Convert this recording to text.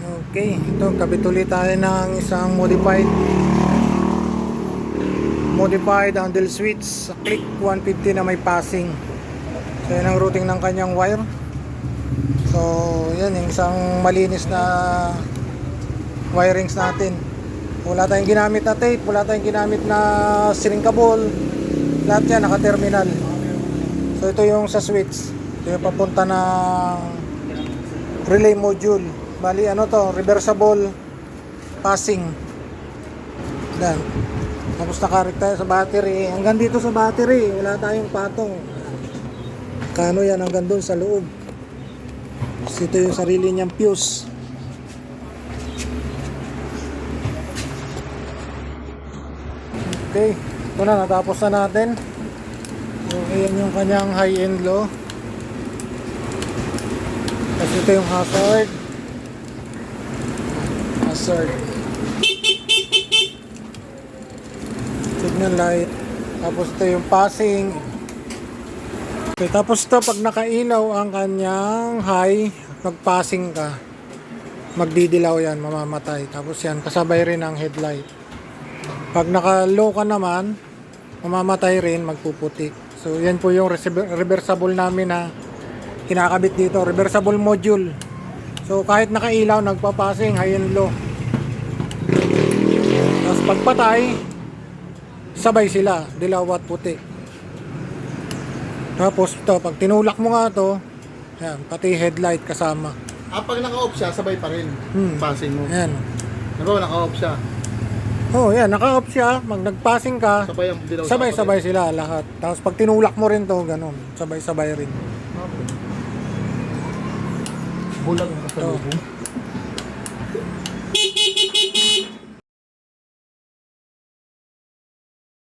Okay, ito kabit ulit tayo ng isang modified handle switch sa click 150 na may passing. So yan ang routing ng kanyang wire. So yan yung isang malinis na wirings natin. Wala tayong ginamit na tape, wala tayong ginamit na silinkabol. Lahat yan naka-terminal. So ito yung sa switch. Ito yung papunta ng relay module. Bali ano to, reversible passing. Yan. Tapos nakarik tayo sa battery. Hanggang dito sa battery, wala tayong patong. Kano yan hanggang doon sa loob. Tapos ito yung sarili niyang fuse. Okay, ito na, natapos na natin. So, ayan yung kanyang high and low. Tapos ito yung hazard. Signal light. Tapos ito yung passing. Okay, tapos ito pag nakailaw ang kanyang high, magpassing ka, magdidilaw yan, mamamatay. Tapos yan, kasabay rin ang headlight. Pag naka-low ka naman, mamamatay rin, magpuputik. So yan po yung reversible namin na kinakabit dito, reversible module. So kahit nakailaw, nagpapassing high and low. Tapos pagpatay, sabay sila, dilaw at puti. Tapos ito, pag tinulak mo nga to, yan, pati headlight kasama. Pag naka-off siya, sabay pa rin passing mo. Yan. Diba, naka-off siya. Oh, yan, naka-off siya, pag nag-passing ka, Sabay ang dilaw. sabay-sabay sila lahat. Tapos pag tinulak mo rin to, ganun, sabay-sabay rin. Bulag ang kasalubong.